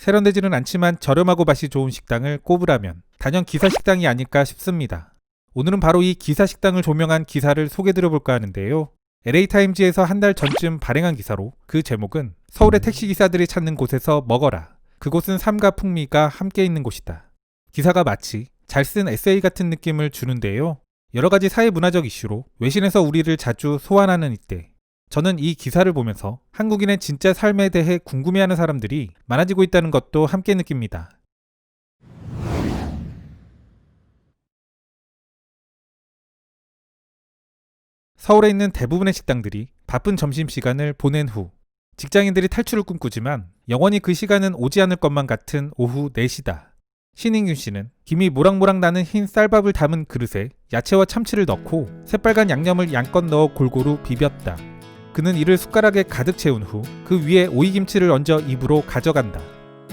세련되지는 않지만 저렴하고 맛이 좋은 식당을 꼽으라면 단연 기사식당이 아닐까 싶습니다. 오늘은 바로 이 기사식당을 조명한 기사를 소개드려볼까 하는데요. LA타임즈에서 한 달 전쯤 발행한 기사로 그 제목은 서울의 택시기사들이 찾는 곳에서 먹어라. 그곳은 삶과 풍미가 함께 있는 곳이다. 기사가 마치 잘 쓴 에세이 같은 느낌을 주는데요. 여러가지 사회문화적 이슈로 외신에서 우리를 자주 소환하는 이때 저는 이 기사를 보면서 한국인의 진짜 삶에 대해 궁금해하는 사람들이 많아지고 있다는 것도 함께 느낍니다. 서울에 있는 대부분의 식당들이 바쁜 점심시간을 보낸 후 직장인들이 탈출을 꿈꾸지만 영원히 그 시간은 오지 않을 것만 같은 오후 4시다. 신인균 씨는 김이 모락모락 나는 흰 쌀밥을 담은 그릇에 야채와 참치를 넣고 새빨간 양념을 양껏 넣어 골고루 비볐다. 그는 이를 숟가락에 가득 채운 후 그 위에 오이김치를 얹어 입으로 가져간다.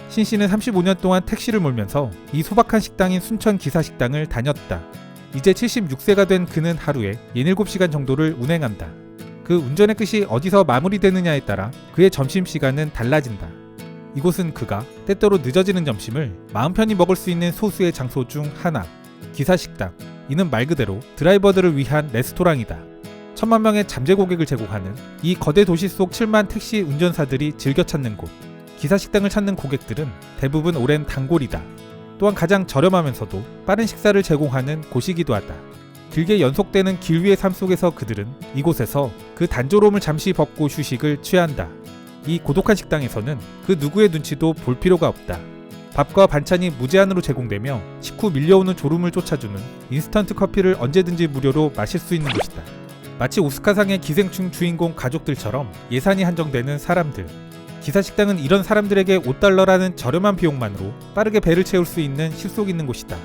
신 씨는 35년 동안 택시를 몰면서 이 소박한 식당인 순천 기사식당을 다녔다. 이제 76세가 된 그는 하루에 67시간 정도를 운행한다. 그 운전의 끝이 어디서 마무리되느냐에 따라 그의 점심시간은 달라진다. 이곳은 그가 때때로 늦어지는 점심을 마음 편히 먹을 수 있는 소수의 장소 중 하나, 기사식당. 이는 말 그대로 드라이버들을 위한 레스토랑이다. 1000만 명의 잠재 고객을 제공하는 이 거대 도시 속 7만 택시 운전사들이 즐겨 찾는 곳. 기사식당을 찾는 고객들은 대부분 오랜 단골이다. 또한 가장 저렴하면서도 빠른 식사를 제공하는 곳이기도 하다. 길게 연속되는 길 위의 삶 속에서 그들은 이곳에서 그 단조로움을 잠시 벗고 휴식을 취한다. 이 고독한 식당에서는 그 누구의 눈치도 볼 필요가 없다. 밥과 반찬이 무제한으로 제공되며 식후 밀려오는 졸음을 쫓아주는 인스턴트 커피를 언제든지 무료로 마실 수 있는 곳이다. 마치 오스카상의 기생충 주인공 가족들처럼 예산이 한정되는 사람들. 기사식당은 이런 사람들에게 $5라는 저렴한 비용만으로 빠르게 배를 채울 수 있는 실속 있는 곳이다.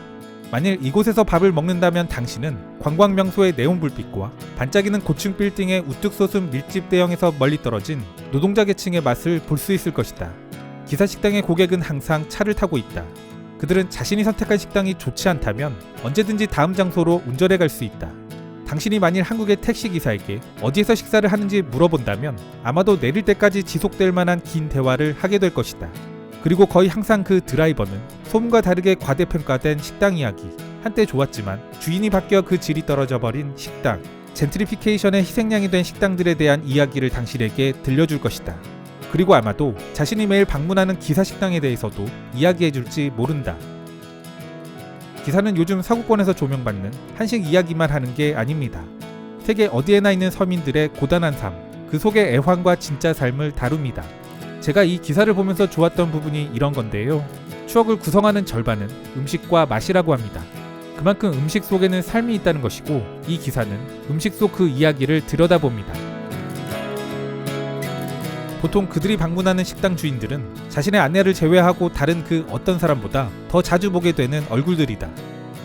만일 이곳에서 밥을 먹는다면 당신은 관광 명소의 네온불빛과 반짝이는 고층 빌딩의 우뚝 솟은 밀집 대형에서 멀리 떨어진 노동자 계층의 맛을 볼 수 있을 것이다. 기사식당의 고객은 항상 차를 타고 있다. 그들은 자신이 선택한 식당이 좋지 않다면 언제든지 다음 장소로 운전해 갈 수 있다. 당신이 만일 한국의 택시기사에게 어디에서 식사를 하는지 물어본다면 아마도 내릴 때까지 지속될 만한 긴 대화를 하게 될 것이다. 그리고 거의 항상 그 드라이버는 소문과 다르게 과대평가된 식당 이야기, 한때 좋았지만 주인이 바뀌어 그 질이 떨어져 버린 식당, 젠트리피케이션의 희생양이 된 식당들에 대한 이야기를 당신에게 들려줄 것이다. 그리고 아마도 자신이 매일 방문하는 기사식당에 대해서도 이야기해줄지 모른다. 기사는 요즘 서구권에서 조명받는 한식 이야기만 하는 게 아닙니다. 세계 어디에나 있는 서민들의 고단한 삶, 그 속의 애환과 진짜 삶을 다룹니다. 제가 이 기사를 보면서 좋았던 부분이 이런 건데요. 추억을 구성하는 절반은 음식과 맛이라고 합니다. 그만큼 음식 속에는 삶이 있다는 것이고 이 기사는 음식 속 그 이야기를 들여다봅니다. 보통 그들이 방문하는 식당 주인들은 자신의 아내를 제외하고 다른 그 어떤 사람보다 더 자주 보게 되는 얼굴들이다.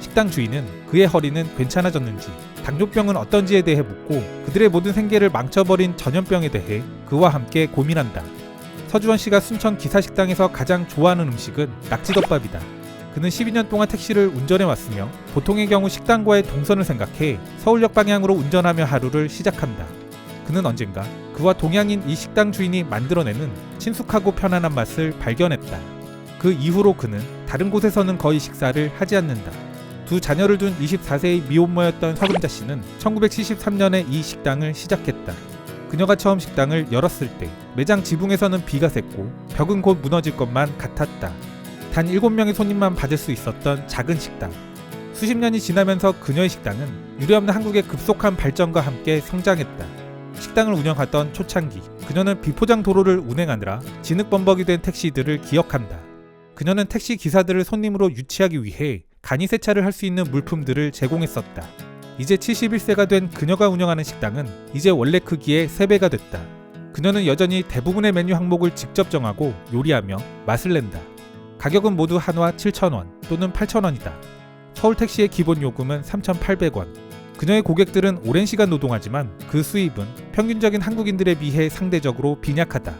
식당 주인은 그의 허리는 괜찮아졌는지, 당뇨병은 어떤지에 대해 묻고 그들의 모든 생계를 망쳐버린 전염병에 대해 그와 함께 고민한다. 서주원 씨가 순천 기사식당에서 가장 좋아하는 음식은 낙지덮밥이다. 그는 12년 동안 택시를 운전해 왔으며 보통의 경우 식당과의 동선을 생각해 서울역 방향으로 운전하며 하루를 시작한다. 그는 언젠가 그와 동양인 이 식당 주인이 만들어내는 친숙하고 편안한 맛을 발견했다. 그 이후로 그는 다른 곳에서는 거의 식사를 하지 않는다. 두 자녀를 둔 24세의 미혼모였던 서금자 씨는 1973년에 이 식당을 시작했다. 그녀가 처음 식당을 열었을 때 매장 지붕에서는 비가 샜고 벽은 곧 무너질 것만 같았다. 단 7명의 손님만 받을 수 있었던 작은 식당. 수십 년이 지나면서 그녀의 식당은 유례없는 한국의 급속한 발전과 함께 성장했다. 식당을 운영하던 초창기, 그녀는 비포장 도로를 운행하느라 진흙범벅이 된 택시들을 기억한다. 그녀는 택시 기사들을 손님으로 유치하기 위해 간이 세차를 할 수 있는 물품들을 제공했었다. 이제 71세가 된 그녀가 운영하는 식당은 이제 원래 크기의 3배가 됐다. 그녀는 여전히 대부분의 메뉴 항목을 직접 정하고 요리하며 맛을 낸다. 가격은 모두 한화 7,000원 또는 8,000원이다. 서울 택시의 기본 요금은 3,800원. 그녀의 고객들은 오랜 시간 노동하지만 그 수입은 평균적인 한국인들에 비해 상대적으로 빈약하다.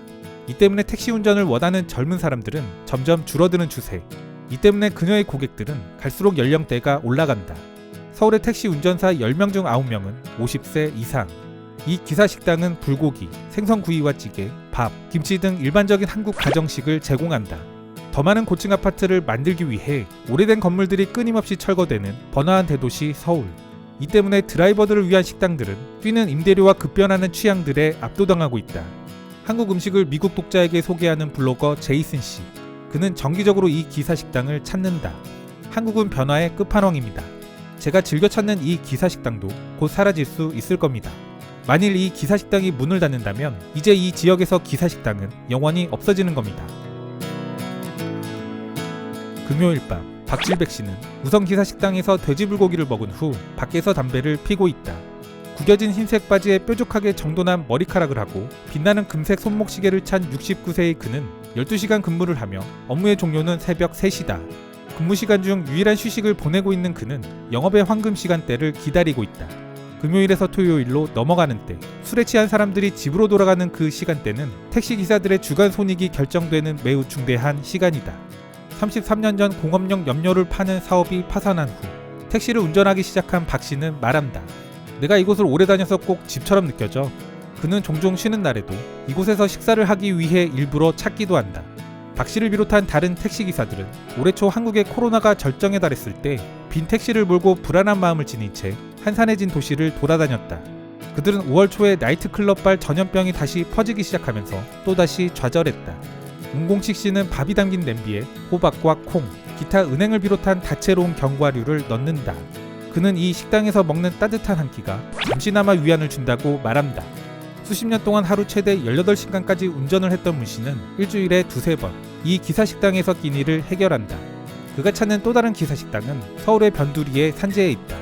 이 때문에 택시 운전을 원하는 젊은 사람들은 점점 줄어드는 추세. 이 때문에 그녀의 고객들은 갈수록 연령대가 올라간다. 서울의 택시 운전사 10명 중 9명은 50세 이상. 이 기사식당은 불고기, 생선구이와 찌개, 밥, 김치 등 일반적인 한국 가정식을 제공한다. 더 많은 고층 아파트를 만들기 위해 오래된 건물들이 끊임없이 철거되는 번화한 대도시 서울. 이 때문에 드라이버들을 위한 식당들은 뛰는 임대료와 급변하는 취향들에 압도당하고 있다. 한국 음식을 미국 독자에게 소개하는 블로거 제이슨 씨. 그는 정기적으로 이 기사식당을 찾는다. 한국은 변화의 끝판왕입니다. 제가 즐겨 찾는 이 기사식당도 곧 사라질 수 있을 겁니다. 만일 이 기사식당이 문을 닫는다면 이제 이 지역에서 기사식당은 영원히 없어지는 겁니다. 금요일 밤 박질백 씨는 우선 기사식당에서 돼지불고기를 먹은 후 밖에서 담배를 피고 있다. 구겨진 흰색 바지에 뾰족하게 정돈한 머리카락을 하고 빛나는 금색 손목시계를 찬 69세의 그는 12시간 근무를 하며 업무의 종료는 새벽 3시다. 근무 시간 중 유일한 휴식을 보내고 있는 그는 영업의 황금 시간대를 기다리고 있다. 금요일에서 토요일로 넘어가는 때, 술에 취한 사람들이 집으로 돌아가는 그 시간대는 택시기사들의 주간 손익이 결정되는 매우 중대한 시간이다. 33년 전 공업용 염료를 파는 사업이 파산한 후 택시를 운전하기 시작한 박 씨는 말한다. 내가 이곳을 오래 다녀서 꼭 집처럼 느껴져. 그는 종종 쉬는 날에도 이곳에서 식사를 하기 위해 일부러 찾기도 한다. 박 씨를 비롯한 다른 택시기사들은 올해 초 한국의 코로나가 절정에 달했을 때 빈 택시를 몰고 불안한 마음을 지닌 채 한산해진 도시를 돌아다녔다. 그들은 5월 초에 나이트클럽발 전염병이 다시 퍼지기 시작하면서 또다시 좌절했다. 문공식 씨는 밥이 담긴 냄비에 호박과 콩, 기타 은행을 비롯한 다채로운 견과류를 넣는다. 그는 이 식당에서 먹는 따뜻한 한 끼가 잠시나마 위안을 준다고 말한다. 수십 년 동안 하루 최대 18시간까지 운전을 했던 문 씨는 일주일에 2-3번 이 기사식당에서 끼니를 해결한다. 그가 찾는 또 다른 기사식당은 서울의 변두리의 산재에 있다.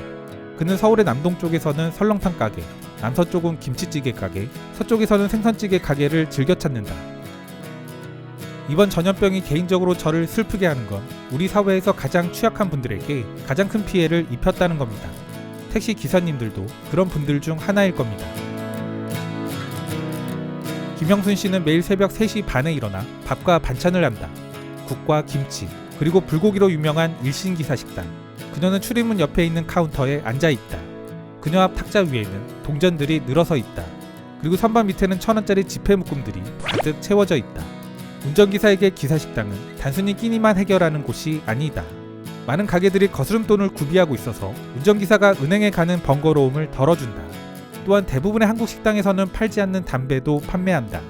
그는 서울의 남동쪽에서는 설렁탕 가게, 남서쪽은 김치찌개 가게, 서쪽에서는 생선찌개 가게를 즐겨 찾는다. 이번 전염병이 개인적으로 저를 슬프게 하는 건 우리 사회에서 가장 취약한 분들에게 가장 큰 피해를 입혔다는 겁니다. 택시 기사님들도 그런 분들 중 하나일 겁니다. 김영순 씨는 매일 새벽 3시 반에 일어나 밥과 반찬을 한다. 국과 김치, 그리고 불고기로 유명한 일신기사 식당. 그녀는 출입문 옆에 있는 카운터에 앉아있다. 그녀 앞 탁자 위에는 동전들이 늘어서 있다. 그리고 선반 밑에는 1,000원짜리 지폐 묶음들이 가득 채워져 있다. 운전기사에게 기사식당은 단순히 끼니만 해결하는 곳이 아니다. 많은 가게들이 거스름돈을 구비하고 있어서 운전기사가 은행에 가는 번거로움을 덜어준다. 또한 대부분의 한국 식당에서는 팔지 않는 담배도 판매한다.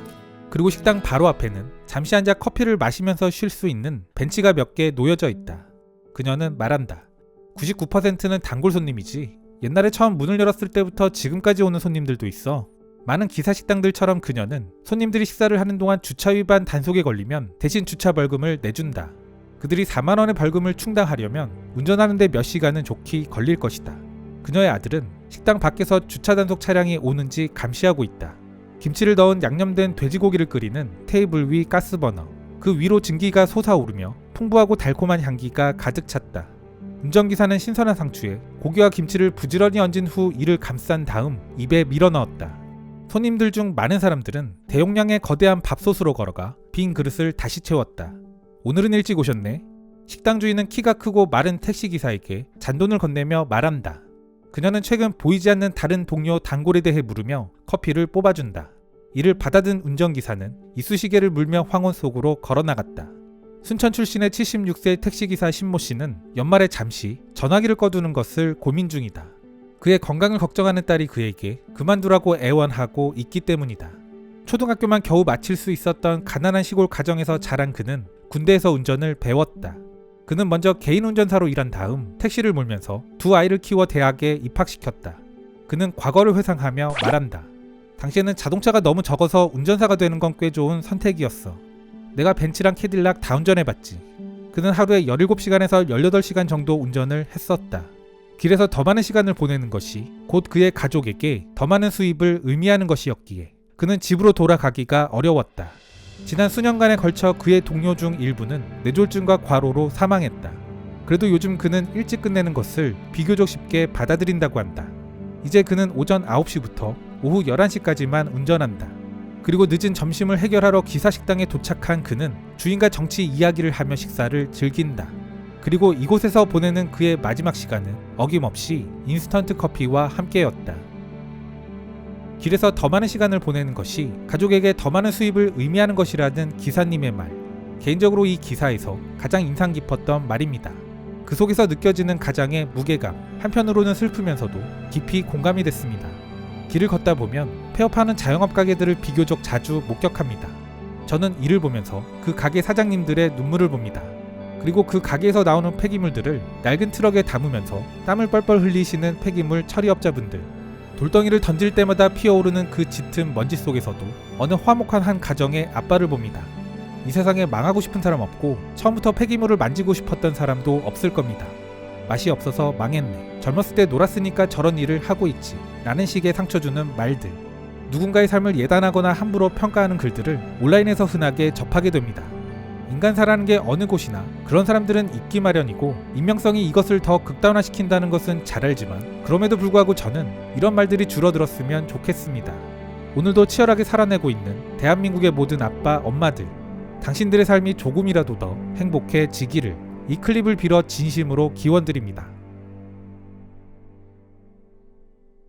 그리고 식당 바로 앞에는 잠시 앉아 커피를 마시면서 쉴 수 있는 벤치가 몇 개 놓여져 있다. 그녀는 말한다. 99%는 단골 손님이지. 옛날에 처음 문을 열었을 때부터 지금까지 오는 손님들도 있어. 많은 기사식당들처럼 그녀는 손님들이 식사를 하는 동안 주차 위반 단속에 걸리면 대신 주차 벌금을 내준다. 그들이 4만원의 벌금을 충당하려면 운전하는데 몇 시간은 좋게 걸릴 것이다. 그녀의 아들은 식당 밖에서 주차 단속 차량이 오는지 감시하고 있다. 김치를 넣은 양념된 돼지고기를 끓이는 테이블 위 가스버너. 그 위로 증기가 솟아오르며 풍부하고 달콤한 향기가 가득 찼다. 운전기사는 신선한 상추에 고기와 김치를 부지런히 얹은 후 이를 감싼 다음 입에 밀어넣었다. 손님들 중 많은 사람들은 대용량의 거대한 밥솥으로 걸어가 빈 그릇을 다시 채웠다. 오늘은 일찍 오셨네. 식당 주인은 키가 크고 마른 택시기사에게 잔돈을 건네며 말한다. 그녀는 최근 보이지 않는 다른 동료 단골에 대해 물으며 커피를 뽑아준다. 이를 받아든 운전기사는 이쑤시개를 물며 황혼 속으로 걸어나갔다. 순천 출신의 76세 택시기사 신모 씨는 연말에 잠시 전화기를 꺼두는 것을 고민 중이다. 그의 건강을 걱정하는 딸이 그에게 그만두라고 애원하고 있기 때문이다. 초등학교만 겨우 마칠 수 있었던 가난한 시골 가정에서 자란 그는 군대에서 운전을 배웠다. 그는 먼저 개인 운전사로 일한 다음 택시를 몰면서 2 아이를 키워 대학에 입학시켰다. 그는 과거를 회상하며 말한다. 당시에는 자동차가 너무 적어서 운전사가 되는 건 꽤 좋은 선택이었어. 내가 벤츠랑 캐딜락 다 운전해봤지. 그는 하루에 17시간에서 18시간 정도 운전을 했었다. 길에서 더 많은 시간을 보내는 것이 곧 그의 가족에게 더 많은 수입을 의미하는 것이었기에 그는 집으로 돌아가기가 어려웠다. 지난 수년간에 걸쳐 그의 동료 중 일부는 뇌졸중과 과로로 사망했다. 그래도 요즘 그는 일찍 끝내는 것을 비교적 쉽게 받아들인다고 한다. 이제 그는 오전 9시부터 오후 11시까지만 운전한다. 그리고 늦은 점심을 해결하러 기사식당에 도착한 그는 주인과 정치 이야기를 하며 식사를 즐긴다. 그리고 이곳에서 보내는 그의 마지막 시간은 어김없이 인스턴트 커피와 함께였다. 길에서 더 많은 시간을 보내는 것이 가족에게 더 많은 수입을 의미하는 것이라는 기사님의 말. 개인적으로 이 기사에서 가장 인상 깊었던 말입니다. 그 속에서 느껴지는 가장의 무게감, 한편으로는 슬프면서도 깊이 공감이 됐습니다. 길을 걷다 보면 폐업하는 자영업 가게들을 비교적 자주 목격합니다. 저는 이를 보면서 그 가게 사장님들의 눈물을 봅니다. 그리고 그 가게에서 나오는 폐기물들을 낡은 트럭에 담으면서 땀을 뻘뻘 흘리시는 폐기물 처리업자분들, 돌덩이를 던질 때마다 피어오르는 그 짙은 먼지 속에서도 어느 화목한 한 가정의 아빠를 봅니다. 이 세상에 망하고 싶은 사람 없고 처음부터 폐기물을 만지고 싶었던 사람도 없을 겁니다. 맛이 없어서 망했네, 젊었을 때 놀았으니까 저런 일을 하고 있지 라는 식의 상처주는 말들, 누군가의 삶을 예단하거나 함부로 평가하는 글들을 온라인에서 흔하게 접하게 됩니다. 인간사라는 게 어느 곳이나 그런 사람들은 있기 마련이고 익명성이 이것을 더 극단화시킨다는 것은 잘 알지만 그럼에도 불구하고 저는 이런 말들이 줄어들었으면 좋겠습니다. 오늘도 치열하게 살아내고 있는 대한민국의 모든 아빠, 엄마들, 당신들의 삶이 조금이라도 더 행복해지기를 이 클립을 빌어 진심으로 기원드립니다.